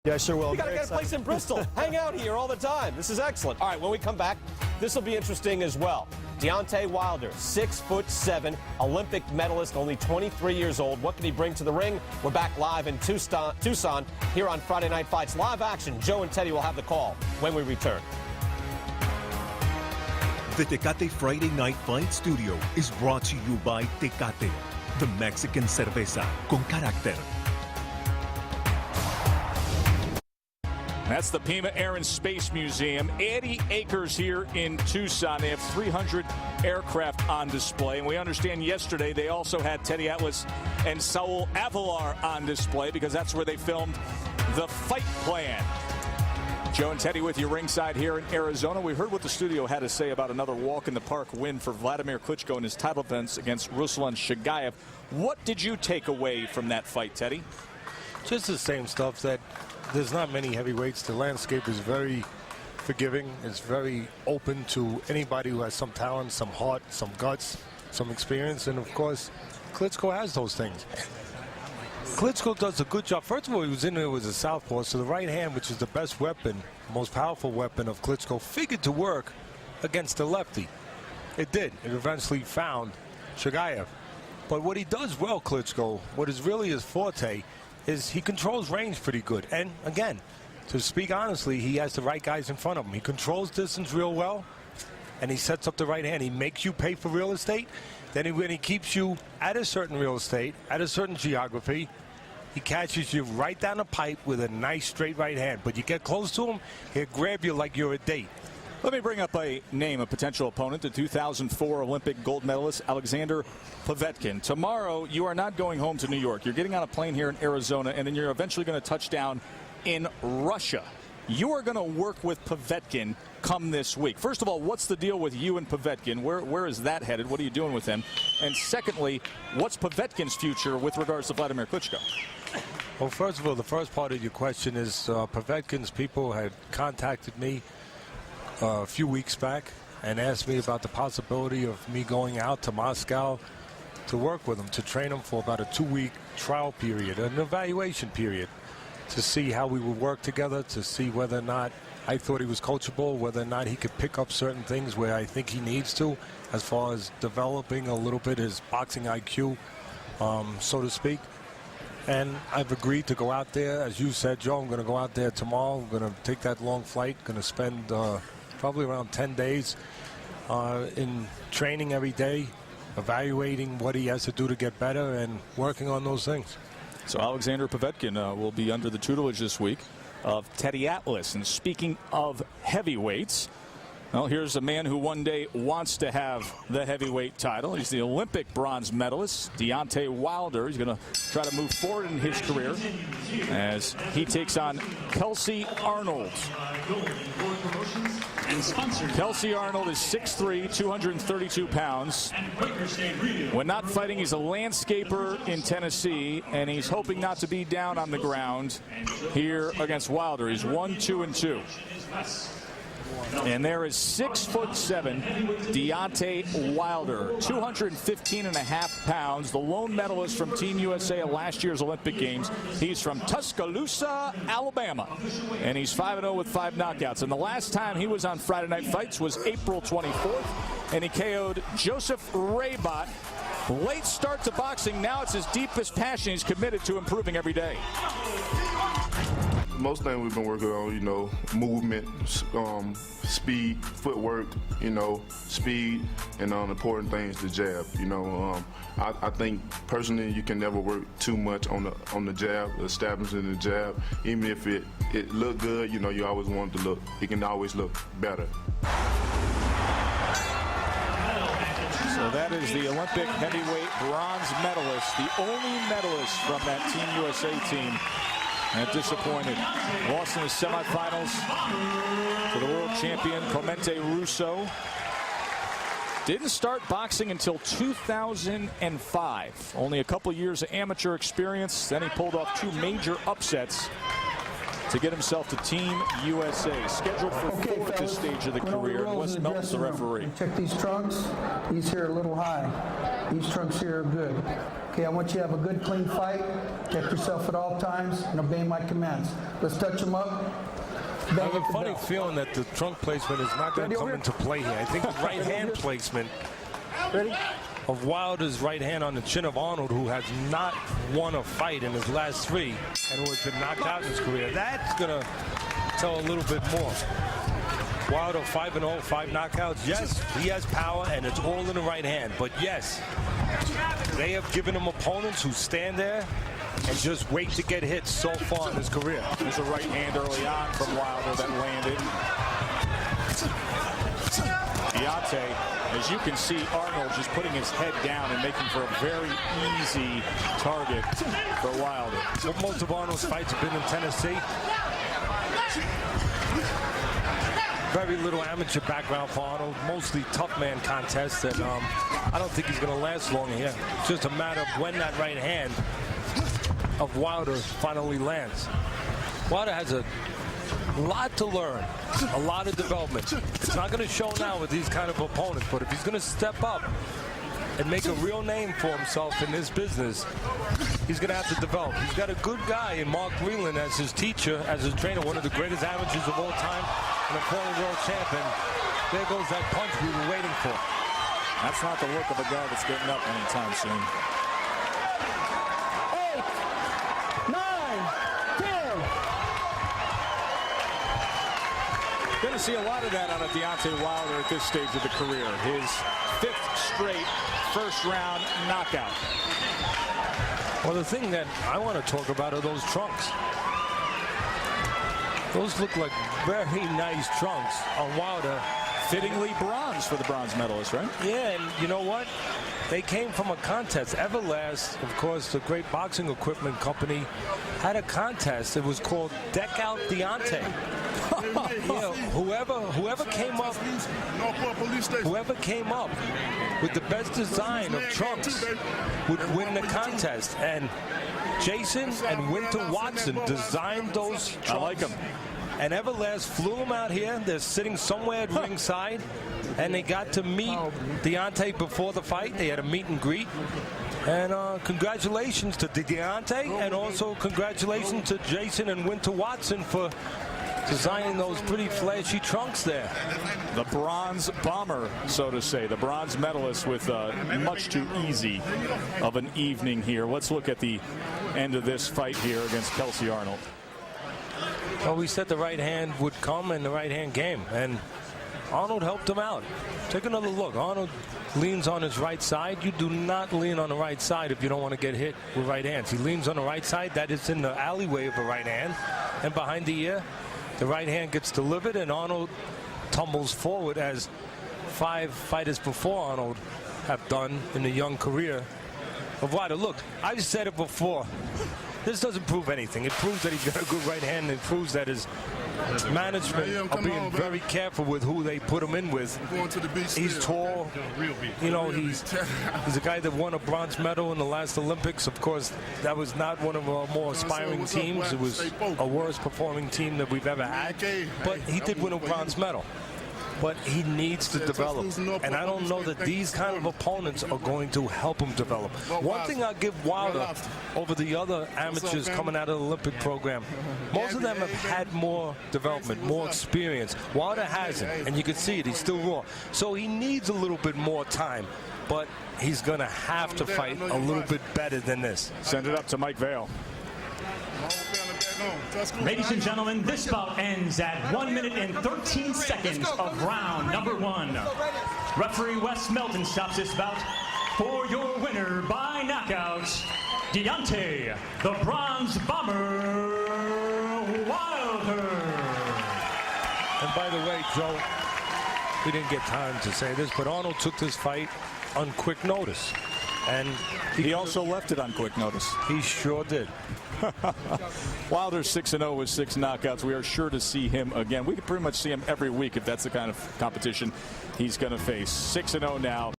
Yeah, I sure will. You got to get a place in Bristol. Hang out here all the time. This is excellent. All right, when we come back, this will be interesting as well. Deontau Wilder, 6'7", Olympic medalist, only 23 years old. What can he bring to the ring? We're back live in Tucson here on Friday Night Fights. Live action. Joe and Teddy will have the call when we return. The Tecate Friday Night Fight Studio is brought to you by Tecate, the Mexican cerveza con carácter. That's the Pima Air and Space Museum. 80 acres here in Tucson. They have 300 aircraft on display. And we understand yesterday they also had Teddy Atlas and Saul Avilar on display because that's where they filmed the fight plan. Joe and Teddy with you ringside here in Arizona. We heard what the studio had to say about another walk-in-the-park win for Vladimir Klitschko in his title defense against Ruslan Shagayev. What did you take away from that fight, Teddy? Just the same stuff that there's not many heavyweights. The landscape is very forgiving. It's very open to anybody who has some talent, some heart, some guts, some experience. And, of course, Klitschko has those things. Klitschko does a good job. First of all, he was in there with a southpaw, so the right hand, which is the best weapon, most powerful weapon of Klitschko, figured to work against the lefty. It did. It eventually found Shagayev. But what he does well, Klitschko, what is really his forte, is he controls range pretty good. And again, to speak honestly, he has the right guys in front of him. He controls distance real well, and he sets up the right hand. He makes you pay for real estate. Then when he keeps you at a certain real estate, at a certain geography, he catches you right down the pipe with a nice straight right hand. But you get close to him, he'll grab you like you're a date. Let me bring up a name, a potential opponent, the 2004 Olympic gold medalist Alexander Povetkin. Tomorrow, you are not going home to New York. You're getting on a plane here in Arizona, and then you're eventually going to touch down in Russia. You are going to work with Povetkin come this week. First of all, what's the deal with you and Povetkin? Where is that headed? What are you doing with him? And secondly, what's Povetkin's future with regards to Vladimir Klitschko? Well, first of all, the first part of your question is Povetkin's people had contacted me a few weeks back and asked me about the possibility of me going out to Moscow to work with him, to train him for about a 2-week trial period, an evaluation period, to see how we would work together, to see whether or not I thought he was coachable, whether or not he could pick up certain things where I think he needs to, as far as developing a little bit his boxing IQ, so to speak. And I've agreed to go out there. As you said, Joe, I'm going to go out there tomorrow. I'm going to take that long flight, going to spend probably around 10 days in training every day, evaluating what he has to do to get better and working on those things. So Alexander Povetkin will be under the tutelage this week of Teddy Atlas. And speaking of heavyweights, well, here's a man who one day wants to have the heavyweight title. He's the Olympic bronze medalist, Deontau Wilder. He's going to try to move forward in his career as he takes on Kelsey Arnोld. Kelsey Arnोld is 6'3", 232 pounds. When not fighting, he's a landscaper in Tennessee, and he's hoping not to be down on the ground here against Wilder. He's 1-2-2. And there is 6'7", Deontau Wilder, 215.5 pounds, the lone medalist from Team USA at last year's Olympic Games. He's from Tuscaloosa, Alabama, and he's 5-0 with 5 knockouts. And the last time he was on Friday Night Fights was April 24th, and he KO'd Joseph Raybot. Late start to boxing. Now it's his deepest passion. He's committed to improving every day. Most things we've been working on, you know, movement, speed, footwork, you know, speed, and important things, the jab. You know, I think personally you can never work too much on the jab, establishing the jab. Even if it look good, you know, you always want it to look. It can always look better. So that is the Olympic heavyweight bronze medalist, the only medalist from that Team USA team. And disappointed. Lost in the semifinals to the world champion Clemente Russo. Didn't start boxing until 2005. Only a couple years of amateur experience. Then he pulled off 2 major upsets to get himself to Team USA. Scheduled for 4th at this stage of the career. And Wes Melton's the referee. Check these trunks. These here are a little high. These trunks here are good. Okay, I want you to have a good, clean fight. Protect yourself at all times and obey my commands. Let's touch him up. I have a funny feeling that the trunk placement is not going to come into play here. I think the right hand placement of Wilder's right hand on the chin of Arnold, who has not won a fight in his last 3 and who has been knocked out in his career, that's going to tell a little bit more. Wilder 5-0, 5 knockouts. Yes, he has power, and it's all in the right hand. But yes, they have given him opponents who stand there and just wait to get hit so far in his career. There's a right hand early on from Wilder that landed. Deontay, as you can see, Arnold just putting his head down and making for a very easy target for Wilder. Well, most of Arnold's fights have been in Tennessee. Very little amateur background for Arnold, mostly tough man contests, and I don't think he's going to last long here. It's just a matter of when that right hand of Wilder finally lands. Wilder has a lot to learn, a lot of development. It's not going to show now with these kind of opponents, but if he's going to step up and make a real name for himself in this business, he's going to have to develop. He's got a good guy in Mark Greenland as his teacher, as his trainer, one of the greatest amateurs of all time, and a former world champion. There goes that punch we were waiting for. That's not the look of a guy that's getting up anytime soon. 8, 9, 10. Going to see a lot of that out of Deontay Wilder at this stage of the career. His 5th straight first-round knockout. Well, the thing that I want to talk about are those trunks. Those look like very nice trunks on Wilder. Fittingly bronze for the bronze medalist, right? Yeah, and you know what? They came from a contest. Everlast, of course, the great boxing equipment company, had a contest. It was called Deck Out Deontay. Whoever came up with the best design of trunks would win the contest. And Jason and Winter Watson designed those trunks. I like them. And Everlast flew them out here. They're sitting somewhere at ringside, and they got to meet Deontay before the fight. They had a meet and greet. And congratulations to Deontay, and also congratulations to Jason and Winter Watson for designing those pretty flashy trunks there. The bronze bomber, so to say, the bronze medalist with much too easy of an evening here. Let's look at the end of this fight here against Kelsey Arnold. Well, we said the right hand would come, and the right hand came, and Arnold helped him out. Take another look. Arnold leans on his right side. You do not lean on the right side if you don't want to get hit with right hands. He leans on the right side. That is in the alleyway of the right hand, and behind the ear, the right hand gets delivered, and Arnold tumbles forward, as 5 fighters before Arnold have done in the young career of Wilder. Look, I've said it before. This doesn't prove anything. It proves that he's got a good right hand, and it proves that his management are being very careful with who they put him in with. He's tall. You know, he's a guy that won a bronze medal in the last Olympics. Of course, that was not one of our more aspiring teams. It was a worst performing team that we've ever had. But he did win a bronze medal. But he needs to develop, and I don't know that these kind of opponents are going to help him develop. One thing I'll give Wilder over the other amateurs coming out of the Olympic program, most of them have had more development, more experience. Wilder hasn't, and you can see it. He's still raw. So he needs a little bit more time, but he's going to have to fight a little bit better than this. Send it up to Mike Vale. Ladies and gentlemen, this bout ends at 1 minute and 13 seconds of round number 1. Referee Wes Melton stops this bout for your winner by knockout, Deontay, the Bronze Bomber Wilder. And by the way, Joe, we didn't get time to say this, but Arnold took this fight on quick notice. And he also left it on quick notice. He sure did. Wilder's 6-0 with 6 knockouts. We are sure to see him again. We could pretty much see him every week if that's the kind of competition he's going to face. 6-0 now.